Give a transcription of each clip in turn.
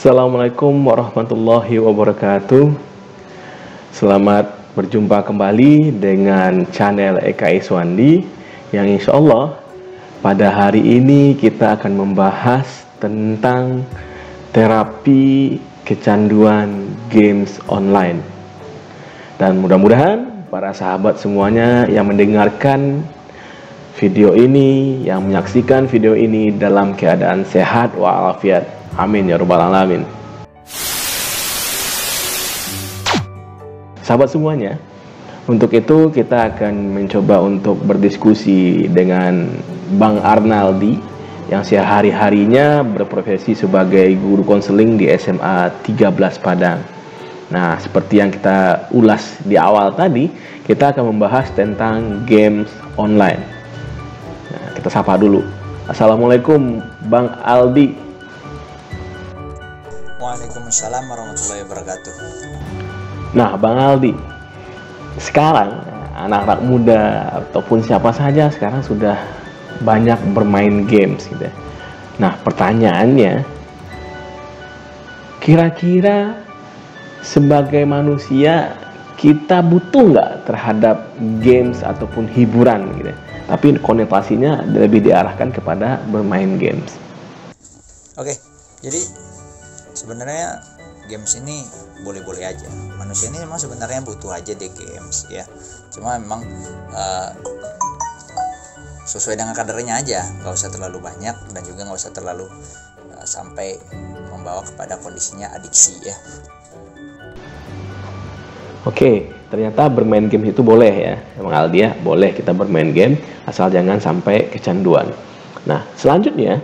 Assalamualaikum warahmatullahi wabarakatuh. Selamat berjumpa kembali dengan channel Eka Iswandi yang insya Allah pada hari ini kita akan membahas tentang terapi kecanduan games online. Dan mudah-mudahan para sahabat semuanya yang mendengarkan video ini, yang menyaksikan video ini dalam keadaan sehat walafiat. Amin ya rabbal alamin. Sahabat semuanya, untuk itu kita akan mencoba untuk berdiskusi dengan Bang Arnaldi yang sehari-harinya berprofesi sebagai guru konseling di SMA 13 Padang. Nah, seperti yang kita ulas di awal tadi, kita akan membahas tentang games online. Nah, kita sapa dulu. Assalamualaikum Bang Aldi. Waalaikumsalam warahmatullahi wabarakatuh. Nah, Bang Aldi, sekarang anak-anak muda ataupun siapa saja sekarang sudah banyak bermain games gitu. Nah, pertanyaannya, kira-kira sebagai manusia kita butuh nggak terhadap games ataupun hiburan gitu? Tapi konotasinya lebih diarahkan kepada bermain games. Oke, jadi sebenarnya games ini boleh-boleh aja. Manusia ini memang sebenarnya butuh aja deh games ya. Cuma memang sesuai dengan kadarnya aja, nggak usah terlalu banyak dan juga nggak usah terlalu sampai membawa kepada kondisinya adiksi ya. Oke, ternyata bermain game itu boleh ya, Bang Aldi ya, boleh kita bermain game asal jangan sampai kecanduan. Nah, selanjutnya,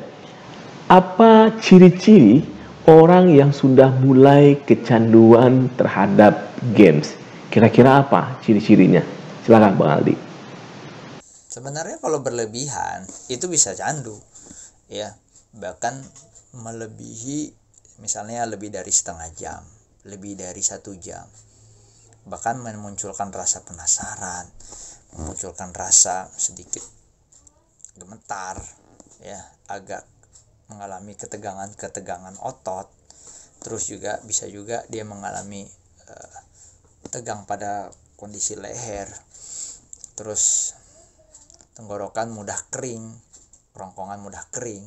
apa ciri-ciri orang yang sudah mulai kecanduan terhadap games? Kira-kira apa ciri-cirinya? Silakan Bang Aldi. Sebenarnya kalau berlebihan itu bisa candu ya, bahkan melebihi, misalnya lebih dari setengah jam, lebih dari 1 jam, bahkan memunculkan rasa penasaran, memunculkan rasa sedikit gemetar ya, agak mengalami ketegangan otot, terus juga bisa juga dia mengalami tegang pada kondisi leher, terus tenggorokan mudah kering, kerongkongan mudah kering,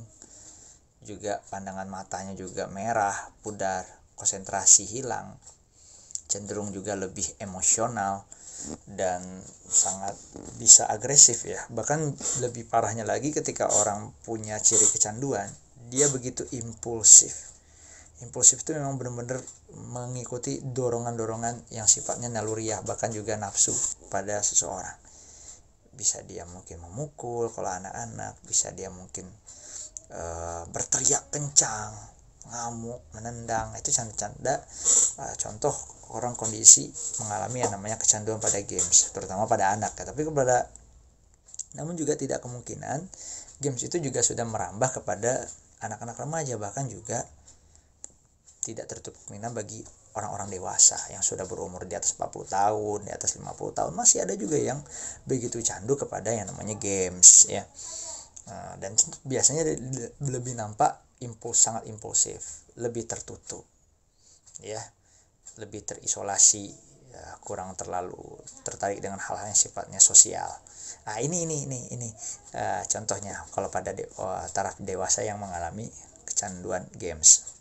juga pandangan matanya juga merah, pudar, konsentrasi hilang, cenderung juga lebih emosional dan sangat bisa agresif ya. Bahkan lebih parahnya lagi ketika orang punya ciri kecanduan, dia begitu impulsif. Impulsif itu memang benar-benar mengikuti dorongan-dorongan yang sifatnya naluriah, bahkan juga nafsu pada seseorang. Bisa dia mungkin memukul kalau anak-anak, bisa dia mungkin berteriak kencang, ngamuk, menendang. Itu canda-canda contoh orang kondisi mengalami yang namanya kecanduan pada games, terutama pada anak ya. Namun juga tidak kemungkinan games itu juga sudah merambah kepada anak-anak remaja, bahkan juga tidak tertutup kemungkinan bagi orang-orang dewasa yang sudah berumur di atas 40 tahun, di atas 50 tahun, masih ada juga yang begitu candu kepada yang namanya games ya. Dan biasanya lebih nampak sangat impulsif, lebih tertutup ya, lebih terisolasi ya, kurang terlalu tertarik dengan hal-hal yang sifatnya sosial. Nah, ini contohnya kalau pada taraf dewasa yang mengalami kecanduan games.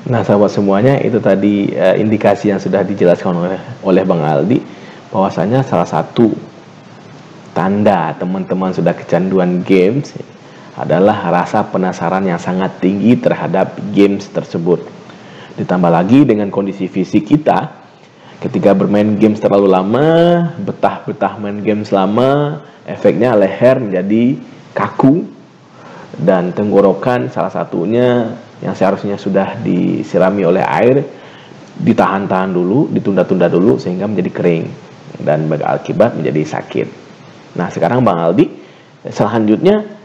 Nah, sahabat semuanya, itu tadi indikasi yang sudah dijelaskan oleh Bang Aldi, bahwasanya salah satu tanda teman-teman sudah kecanduan games adalah rasa penasaran yang sangat tinggi terhadap games tersebut. Ditambah lagi dengan kondisi fisik kita, ketika bermain games terlalu lama, betah main games lama, efeknya leher menjadi kaku dan tenggorokan salah satunya yang seharusnya sudah disirami oleh air ditahan-tahan dulu, ditunda-tunda dulu sehingga menjadi kering dan berakibat menjadi sakit. Nah, sekarang Bang Aldi, selanjutnya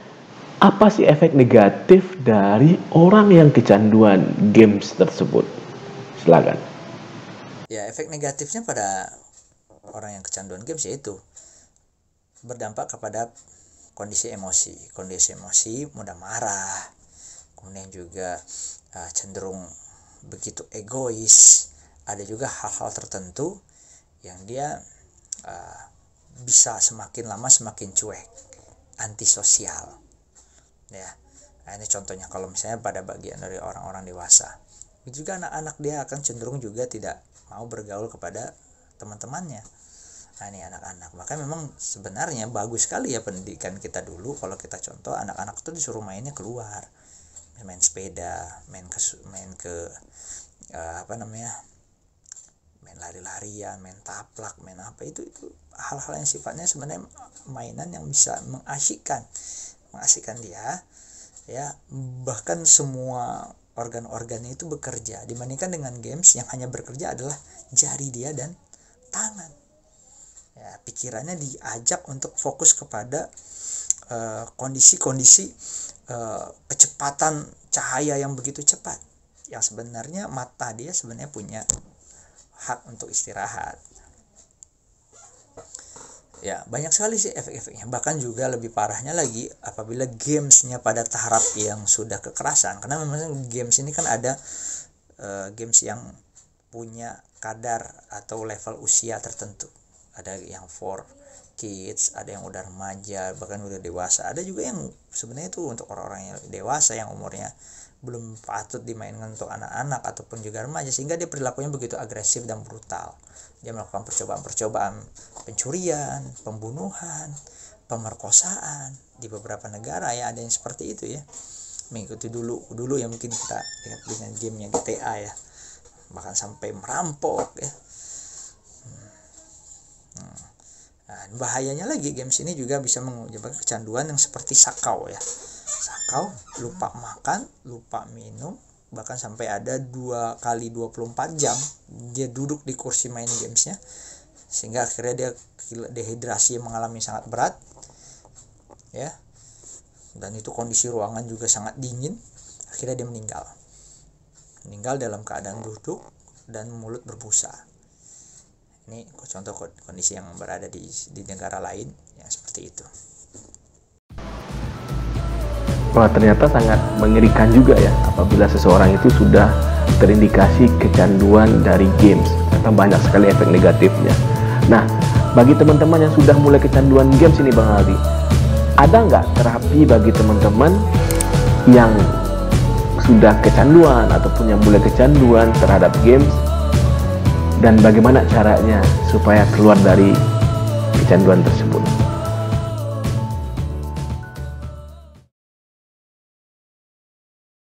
apa sih efek negatif dari orang yang kecanduan games tersebut? Silakan. Ya, efek negatifnya pada orang yang kecanduan games yaitu berdampak kepada kondisi emosi mudah marah, kemudian juga cenderung begitu egois. Ada juga hal-hal tertentu yang dia bisa semakin lama semakin cuek, antisosial, ya. Nah, ini contohnya kalau misalnya pada bagian dari orang-orang dewasa. Itu juga anak-anak, dia akan cenderung juga tidak mau bergaul kepada teman-temannya. Nah, ini anak-anak. Maka memang sebenarnya bagus sekali ya pendidikan kita dulu. Kalau kita contoh, anak-anak itu disuruh mainnya keluar, main sepeda, main lari-larian, main taplak, main apa, itu hal-hal yang sifatnya sebenarnya mainan yang bisa mengasyikkan dia, ya. Bahkan semua organ-organnya itu bekerja, dibandingkan dengan games yang hanya bekerja adalah jari dia dan tangan, ya. Pikirannya diajak untuk fokus kepada kondisi-kondisi kecepatan cahaya yang begitu cepat, yang sebenarnya mata dia sebenarnya punya hak untuk istirahat. Ya, banyak sekali sih efek-efeknya. Bahkan juga lebih parahnya lagi apabila gamesnya pada tahap yang sudah kekerasan. Karena memang games ini kan ada games yang punya kadar atau level usia tertentu. Ada yang for kids, ada yang udah remaja, bahkan udah dewasa. Ada juga yang sebenarnya itu untuk orang-orang yang dewasa yang umurnya belum patut dimainkan untuk anak-anak ataupun juga remaja, sehingga dia perilakunya begitu agresif dan brutal. Dia melakukan percobaan-percobaan pencurian, pembunuhan, pemerkosaan di beberapa negara, ya. Ada yang seperti itu, ya. Mengikuti dulu yang mungkin kita lihat dengan gamenya GTA, ya, bahkan sampai merampok, ya. Nah, bahayanya lagi games ini juga bisa menyebabkan kecanduan yang seperti sakau, ya. Sakau, lupa makan, lupa minum, bahkan sampai ada 2 kali 24 jam dia duduk di kursi main gamesnya, sehingga akhirnya dia dehidrasi mengalami sangat berat, ya. Dan itu kondisi ruangan juga sangat dingin. Akhirnya dia meninggal dalam keadaan duduk dan mulut berbusa. Ini contoh kondisi yang berada di negara lain yang seperti itu. Wah, ternyata sangat mengerikan juga ya apabila seseorang itu sudah terindikasi kecanduan dari games, karena banyak sekali efek negatifnya. Nah, bagi teman-teman yang sudah mulai kecanduan games ini Bang Aldi, ada nggak terapi bagi teman-teman yang sudah kecanduan ataupun yang mulai kecanduan terhadap games, dan bagaimana caranya supaya keluar dari kecanduan tersebut?